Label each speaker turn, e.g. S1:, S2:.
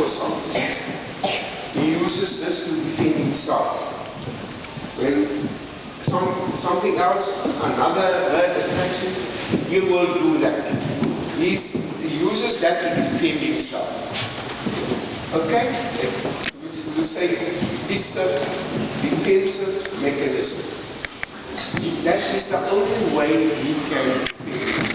S1: or something, he uses this to defend himself. When something else, another bird attacks him, he will do that. He uses that to defend himself. Okay? We'll say it's the defensive mechanism. That is the only way he can defend himself.